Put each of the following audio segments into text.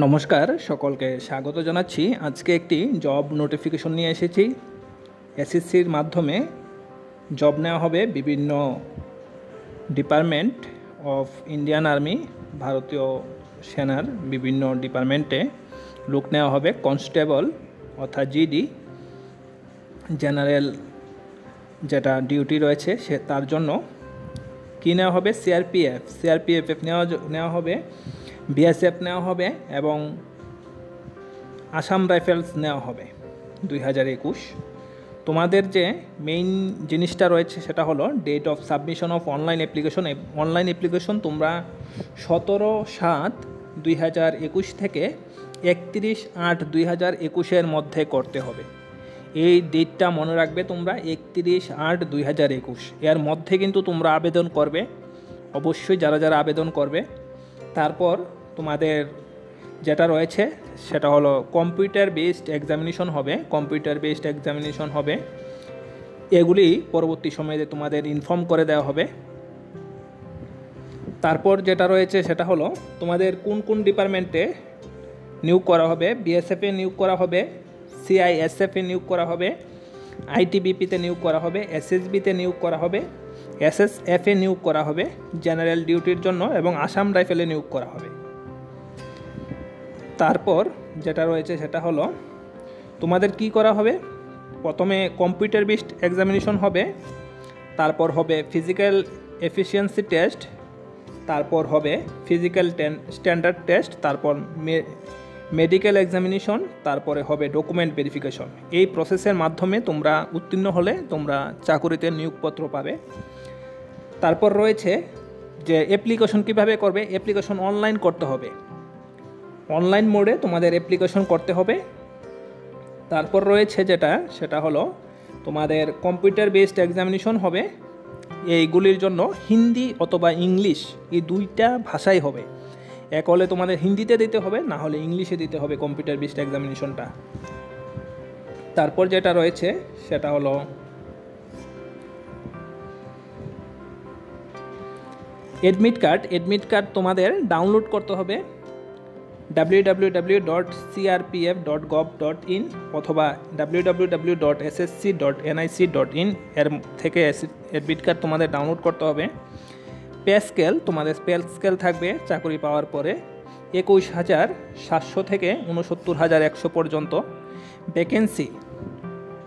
নমস্কার, সকলকে স্বাগত জানাচ্ছি। আজকে একটি জব নোটিফিকেশন নিয়ে এসেছি। এসএসসির মাধ্যমে জব নেওয়া হবে বিভিন্ন ডিপার্টমেন্ট অফ ইন্ডিয়ান আর্মি, ভারতীয় সেনার বিভিন্ন ডিপার্টমেন্টে লোক নেওয়া হবে। কনস্টেবল অর্থাৎ জিডি, জেনারেল যেটা ডিউটি রয়েছে সে তার জন্য কী নেওয়া হবে, সিআরপিএফ নেওয়া হবে, বিএসএফ নেওয়া হবে এবং আসাম রাইফেলস নেওয়া হবে 2021। তোমাদের যে মেইন জিনিসটা রয়েছে সেটা হলো date of submission of online application তোমরা 17/7/2021 থেকে 31/8/2021 মধ্যে করতে হবে। এই ডেটটা মনে রাখবে তোমরা, 31/8/2021 এর মধ্যে কিন্তু তোমরা আবেদন করবে অবশ্যই, যারা আবেদন করবে। তারপর তোমাদের যেটা রয়েছে সেটা হলো কম্পিউটার বেসড এক্সামিনেশন হবে। এগুলি পরবর্তী সময়ে তোমাদের ইনফর্ম করে দেওয়া হবে। তারপর যেটা রয়েছে সেটা হলো তোমাদের কোন কোন ডিপার্টমেন্টে নিয়োগ করা হবে। বিএসএফে নিয়োগ করা হবে, সিআইএসএফে নিয়োগ করা হবে, আইটিবিপিতে নিয়োগ করা হবে, এসএসবিতে নিয়োগ করা হবে, এসএসএফে নিয়োগ করা হবে জেনারেল ডিউটির জন্য, এবং আসাম রাইফেলে নিয়োগ করা হবে। তারপর যেটা রয়েছে সেটা হলো তোমাদের কি করা হবে। প্রথমে কম্পিউটার বেসড এক্সামিনেশন হবে, তারপর হবে ফিজিক্যাল এফিসিয়েন্সি টেস্ট, তারপর হবে ফিজিক্যাল স্ট্যান্ডার্ড টেস্ট, তারপর মেডিকেল এক্সামিনেশন, তারপরে হবে ডকুমেন্ট ভেরিফিকেশন। এই প্রসেসের মাধ্যমে তোমরা উত্তীর্ণ হলে তোমরা চাকুরিতে নিয়োগপত্র পাবে। তারপর রয়েছে যে অ্যাপ্লিকেশন কিভাবে করবে। অ্যাপ্লিকেশন অনলাইন করতে হবে, অনলাইন মোডে তোমাদের অ্যাপ্লিকেশন করতে হবে। তারপর রয়েছে সেটা হলো তোমাদের কম্পিউটার বেসড এক্সামিনেশন হবে। এইগুলির জন্য হিন্দি অথবা ইংলিশ এই দুইটা ভাষাই হবে। এক হলে তোমাদের হিন্দিতে দিতে হবে, না হলে ইংলিশে দিতে হবে কম্পিউটার বেসড এক্সামিনেশনটা। তারপর যেটা রয়েছে সেটা হলো অ্যাডমিট কার্ড তোমাদের ডাউনলোড করতে হবে www.crpf.gov.in অথবা www.ssc.nic.in এর থেকে অ্যাডমিট কার্ড তোমাদের ডাউনলোড করতে হবে। তোমাদের পে স্কেল থাকবে চাকরি পাওয়ার পরে 21,700 থেকে 69,100 পর্যন্ত।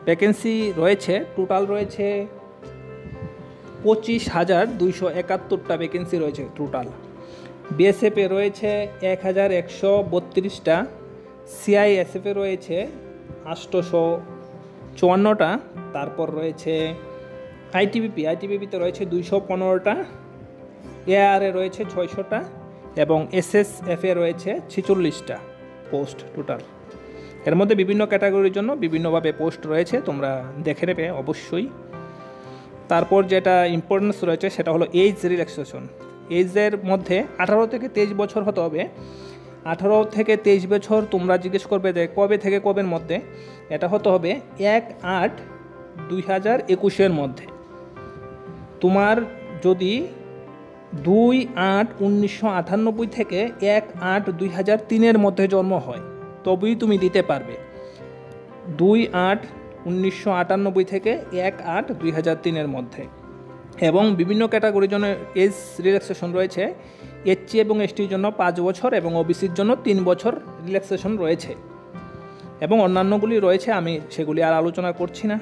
ভ্যাকেন্সি রয়েছে, টোটাল রয়েছে 25,271টা ভ্যাকেন্সি রয়েছে টোটাল। বিএসএফে রয়েছে 1,132টা, সিআইএসএফে রয়েছে 854টা, তারপর রয়েছে আইটিবিপিতে রয়েছে 215টা, এআরএ রয়েছে 600টা এবং এসএসএফে রয়েছে 46টা পোস্ট টোটাল। এর মধ্যে বিভিন্ন ক্যাটাগরির জন্য বিভিন্নভাবে পোস্ট রয়েছে, তোমরা দেখে নেবে অবশ্যই। তারপর যেটা ইম্পর্টেন্স রয়েছে সেটা হলো এজ রিল্যাক্সেশন। এজের মধ্যে 18 থেকে 23 বছর হতে হবে। 18 থেকে 23 বছর তোমরা জিজ্ঞেস করবে যে কবে থেকে কবের মধ্যে, এটা হতে হবে 1/8/2021 মধ্যে। তোমার যদি 2/8/1998 থেকে 1/8/2003 মধ্যে জন্ম হয় তবেই তুমি দিতে পারবে। 2/8/1998 থেকে 1/8/2003 মধ্যে। এবং বিভিন্ন ক্যাটাগরির জন্য এজ রিল্যাক্সেশন রয়েছে। এসসি এবং এসটির জন্য 5 বছর এবং ওবিসির জন্য 3 বছর রিল্যাক্সেশন রয়েছে, এবং অন্যান্যগুলি রয়েছে, আমি সেগুলি আর আলোচনা করছি না।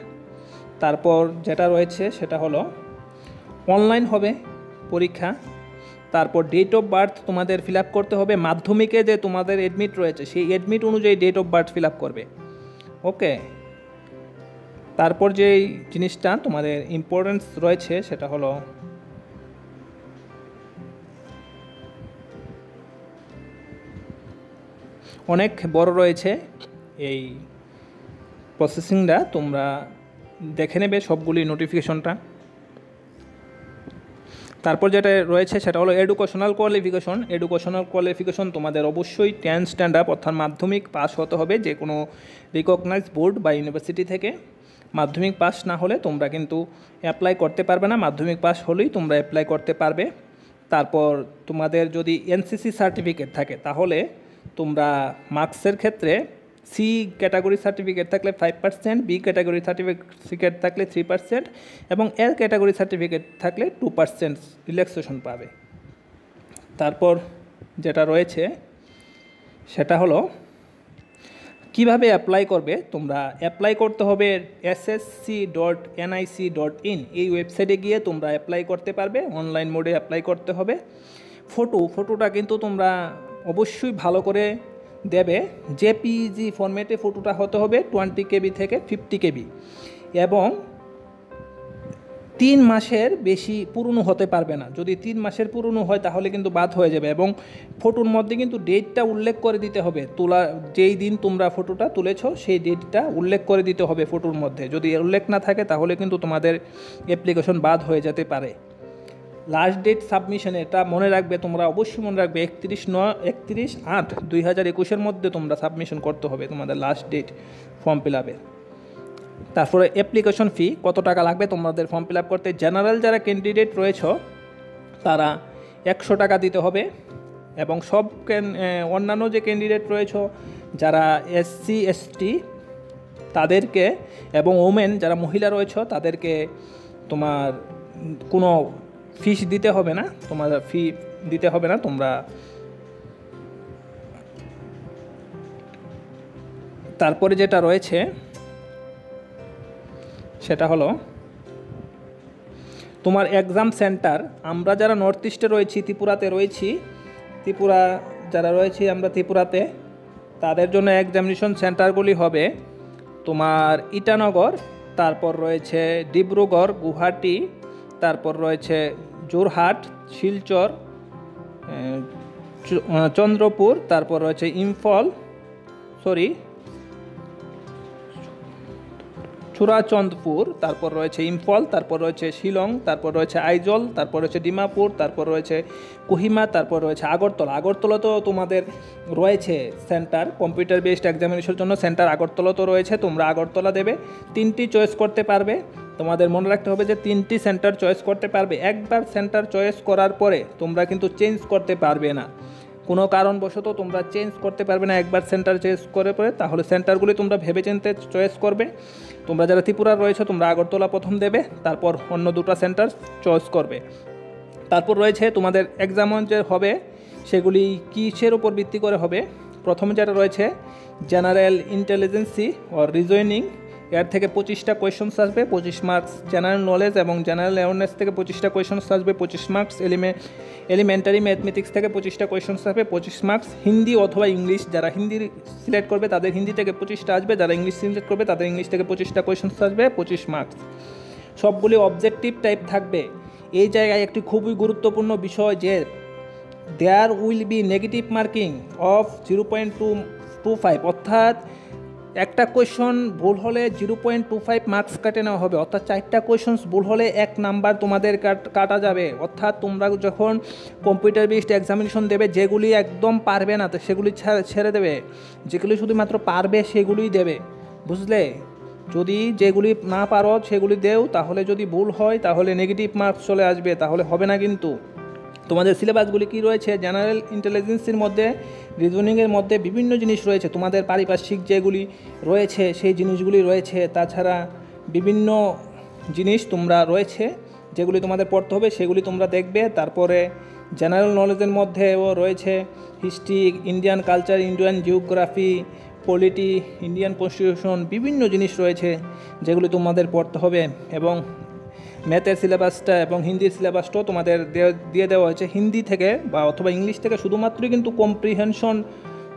তারপর যেটা রয়েছে সেটা হলো অনলাইন হবে পরীক্ষা। তারপর ডেট অফ বার্থ তোমাদের ফিল আপ করতে হবে। মাধ্যমিকে যে তোমাদের অ্যাডমিট রয়েছে সেই অ্যাডমিট অনুযায়ী date of birth fill up করবে, ওকে। তারপর যেই জিনিসটা তোমাদের ইম্পর্টেন্স রয়েছে সেটা হলো অনেক বড় রয়েছে এই প্রসেসিংটা, তোমরা দেখে নেবে সবগুলি নোটিফিকেশনটা। তারপর যেটা রয়েছে সেটা হলো এডুকেশনাল কোয়ালিফিকেশন। তোমাদের অবশ্যই 10 স্ট্যান্ডার্ড অর্থাৎ মাধ্যমিক পাস হতে হবে যে কোনো রিকগনাইজড বোর্ড বা ইউনিভার্সিটি থেকে। মাধ্যমিক পাস না হলে তোমরা কিন্তু অ্যাপ্লাই করতে পারবে না, মাধ্যমিক পাস হলেই তোমরা অ্যাপ্লাই করতে পারবে। তারপর তোমাদের যদি এনসিসি সার্টিফিকেট থাকে তাহলে তোমরা মার্কসের ক্ষেত্রে সি ক্যাটাগরি সার্টিফিকেট থাকলে 5%, বি ক্যাটাগরি সার্টিফিকেট থাকলে 3% এবং এল ক্যাটাগরি সার্টিফিকেট থাকলে 2% রিল্যাক্সেশন পাবে। তারপর যেটা রয়েছে সেটা হলো কিভাবে অ্যাপ্লাই করবে। তোমরা অ্যাপ্লাই করতে হবে ssc.nic.in এই ওয়েবসাইটে গিয়ে তোমরা অ্যাপ্লাই করতে পারবে, অনলাইন মোডে অ্যাপ্লাই করতে হবে। ফটোটা কিন্তু তোমরা অবশ্যই ভালো করে দেবে, জেপিজি ফরম্যাটে ফটোটা হতে হবে 20 KB থেকে 50 KB এবং 3 মাসের বেশি পুরনো হতে পারবে না। যদি 3 মাসের পুরনো হয় তাহলে কিন্তু বাদ হয়ে যাবে এবং ফটোর মধ্যে কিন্তু ডেটটা উল্লেখ করে দিতে হবে, যেই দিন তোমরা ফটোটা তুলেছো সেই ডেটটা উল্লেখ করে দিতে হবে ফটোর মধ্যে। যদি উল্লেখ না থাকে তাহলে কিন্তু তোমাদের অ্যাপ্লিকেশন বাদ হয়ে যেতে পারে। লাস্ট ডেট সাবমিশনে এটা মনে রাখবে, তোমরা অবশ্যই মনে রাখবে 31/8/2021 মধ্যে তোমরা সাবমিশন করতে হবে তোমাদের লাস্ট ডেট ফর্ম ফিল আপের। তারপরে অ্যাপ্লিকেশন ফি কত টাকা লাগবে তোমাদের ফর্ম ফিল আপ করতে। জেনারেল যারা ক্যান্ডিডেট রয়েছে তারা 100 টাকা দিতে হবে এবং সব অন্যান্য যে ক্যান্ডিডেট রয়েছে যারা SC ST তাদেরকে এবং ওমেন যারা মহিলা রয়েছে তাদেরকে তোমার কোনো ফিস দিতে হবে না, তোমার ফি দিতে হবে না। তোমরা তারপরে যেটা রয়েছে সেটা হলো তোমার এক্সাম সেন্টার। আমরা যারা নর্থ ইস্টে রয়েছি, ত্রিপুরাতে রয়েছি, ত্রিপুরা যারা রয়েছি আমরা ত্রিপুরাতে, তাদের জন্য এক্সামিনেশন সেন্টারগুলি হবে তোমার ইটানগর, তারপর রয়েছে ডিব্রুগড়, গুয়াহাটি, তারপর রয়েছে যোরহাট, শিলচর, চন্দ্রপুর, তারপর রয়েছে চুরাচন্দপুর, তারপর রয়েছে ইম্ফল, তারপর রয়েছে শিলং, তারপর রয়েছে আইজল, তারপর রয়েছে ডিমাপুর, তারপর রয়েছে কোহিমা, তারপর রয়েছে আগরতলা তো তোমাদের রয়েছে সেন্টার কম্পিউটার বেসড এক্সামিনেশনের জন্য সেন্টার আগরতলা তো রয়েছে, তোমরা আগরতলা দেবে। 3টি চয়েস করতে পারবে, তোমাদের মনে রাখতে হবে যে 3টি সেন্টার চয়েস করতে পারবে। একবার সেন্টার চয়েস করার পরে তোমরা কিন্তু চেঞ্জ করতে পারবে না, কোনো কারণবশত তোমরা চেঞ্জ করতে পারবে না একবার সেন্টার চয়েস করে পরে। তাহলে সেন্টারগুলি তোমরা ভেবেচিন্তে চয়েস করবে। তোমরা যারা ত্রিপুরার রয়েছে তোমরা আগরতলা প্রথম দেবে, তারপর অন্য 2টা সেন্টার চয়েস করবে। তারপর রয়েছে তোমাদের এক্সাম যে হবে সেগুলি কিসের উপর ভিত্তি করে হবে। প্রথমে যেটা রয়েছে জেনারেল ইন্টেলিজেন্সি ও রিজনিং, এর থেকে 25টা কোয়েশনস আসবে, 25 মার্কস। জেনারেল নলেজ এবং জেনারেল অ্যাওয়ারনেস থেকে 25টা কোয়েশনস আসবে, 25 মার্কস। এলিমেন্টারি ম্যাথমেটিক্স থেকে 25টা কোয়েশনস আসবে, 25 মার্কস। হিন্দি অথবা ইংলিশ, যারা হিন্দি সিলেক্ট করবে তাদের হিন্দি থেকে 25টা আসবে, যারা ইংলিশ সিলেক্ট করবে তাদের ইংলিশ থেকে 25টা কোয়েশনস আসবে, 25 মার্কস। সবগুলি অবজেক্টিভ টাইপ থাকবে। এই জায়গায় একটি খুবই গুরুত্বপূর্ণ বিষয় যে there will be negative marking of 0.25, অর্থাৎ একটা কোয়েশন ভুল হলে 0.25 মার্কস কেটে নেওয়া হবে, অর্থাৎ 4টা কোয়েশনস ভুল হলে 1 নাম্বার তোমাদের কাটা যাবে। অর্থাৎ তোমরা যখন কম্পিউটার বেসড এক্সামিনেশন দেবে যেগুলি একদম পারবে না তো সেগুলি ছেড়ে দেবে, যেগুলি শুধুমাত্র পারবে সেগুলিই দেবে, বুঝলে। যদি যেগুলি না পারো সেগুলি দেও, তাহলে যদি ভুল হয় তাহলে নেগেটিভ মার্কস চলে আসবে, তাহলে হবে না। কিন্তু তোমাদের সিলেবাসগুলি কি রয়েছে, জেনারেল ইন্টেলিজেন্সির মধ্যে, রিজনিংয়ের মধ্যে বিভিন্ন জিনিস রয়েছে, তোমাদের পারিপার্শ্বিক যেগুলি রয়েছে সেই জিনিসগুলি রয়েছে, তাছাড়া বিভিন্ন জিনিস তোমরা রয়েছে যেগুলি তোমাদের পড়তে হবে, সেগুলি তোমরা দেখবে। তারপরে জেনারেল নলেজের মধ্যেও রয়েছে history, Indian culture, Indian geography, polity, Indian constitution, বিভিন্ন জিনিস রয়েছে যেগুলি তোমাদের পড়তে হবে। এবং ম্যাথের সিলেবাসটা এবং হিন্দির সিলেবাসটাও তোমাদের দিয়ে দেওয়া হয়েছে। হিন্দি থেকে বা অথবা ইংলিশ থেকে শুধুমাত্রই কিন্তু কম্প্রিহেনশন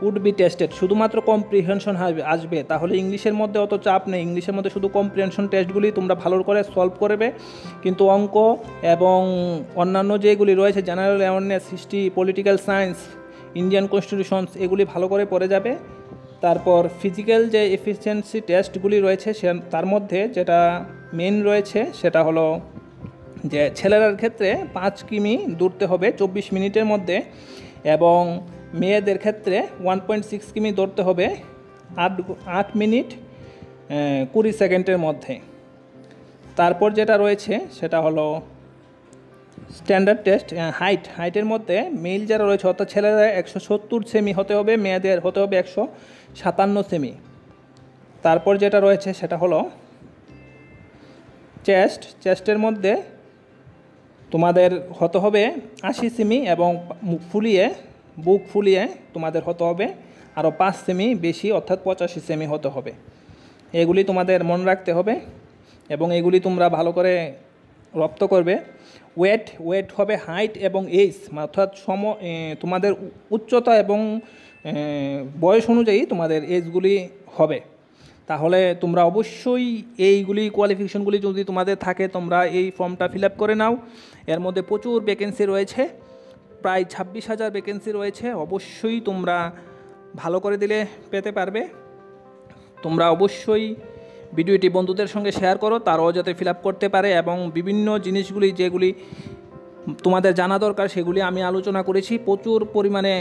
উড বি টেস্টেড, শুধুমাত্র কম্প্রিহেনশন আসবে, তাহলে ইংলিশের মধ্যে অত চাপ নেই। ইংলিশের মধ্যে শুধু কম্প্রিহেনশন টেস্টগুলি তোমরা ভালো করে সলভ করবে, কিন্তু অঙ্ক এবং অন্যান্য যেগুলি রয়েছে general awareness, history, political science, Indian constitutions, এগুলি ভালো করে পড়ে যাবে। তারপর ফিজিক্যাল যে এফিসিয়েন্সি টেস্টগুলি রয়েছে তার মধ্যে যেটা মেন রয়েছে সেটা হলো যে ছেলেরার ক্ষেত্রে 5 কিমি দৌড়তে হবে 24 মিনিটের মধ্যে এবং মেয়েদের ক্ষেত্রে 1.6 কিমি দৌড়তে হবে 8 মিনিট 20 সেকেন্ডের মধ্যে। তারপর যেটা রয়েছে সেটা হলো স্ট্যান্ডার্ড টেস্ট হাইটের মধ্যে মেল যারা রয়েছে অর্থাৎ ছেলেরা 170 সেমি হতে হবে, মেয়েদের হতে হবে 157 সেমি। তারপর যেটা রয়েছে সেটা হলো চেস্টের মধ্যে তোমাদের হতে হবে 80 সেমি এবং বুক ফুলিয়ে তোমাদের হতে হবে আরও 5 সেমি বেশি অর্থাৎ 85 সেমি হতে হবে। এগুলি তোমাদের মনে রাখতে হবে এবং এগুলি তোমরা ভালো করে রপ্ত করবে। ওয়েট হবে হাইট এবং এজ অর্থাৎ তোমাদের উচ্চতা এবং বয়স অনুযায়ী তোমাদের এজগুলি হবে। তাহলে তোমরা অবশ্যই এইগুলি কোয়ালিফিকেশনগুলি যদি তোমাদের থাকে তোমরা এই ফর্মটা ফিল আপ করে নাও। এর মধ্যে প্রচুর ভ্যাকেন্সি রয়েছে, প্রায় 26,000 ভ্যাকেন্সি রয়েছে। অবশ্যই তোমরা ভালো করে দিলে পেতে পারবে। তোমরা অবশ্যই ভিডিওটি বন্ধুদের সঙ্গে শেয়ার করো, তারাও যাতে ফিল আপ করতে পারে এবং বিভিন্ন জিনিসগুলি যেগুলি তোমাদের জানা দরকার সেগুলি আমি আলোচনা করেছি। প্রচুর পরিমাণে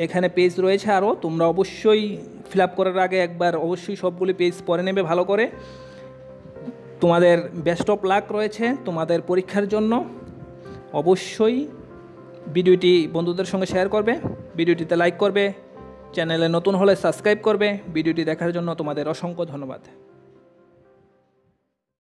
এখানে পেজ রয়েছে আরও, তোমরা অবশ্যই ফিল আপ করার আগে একবার অবশ্যই সবগুলি পেজ পড়ে নেবে ভালো করে। তোমাদের বেস্ট অফ লাক রয়েছে তোমাদের পরীক্ষার জন্য। অবশ্যই ভিডিওটি বন্ধুদের সঙ্গে শেয়ার করবে, ভিডিওটিতে লাইক করবে, চ্যানেলে নতুন হলে সাবস্ক্রাইব করবে। ভিডিওটি দেখার জন্য তোমাদের অসংখ্য ধন্যবাদ।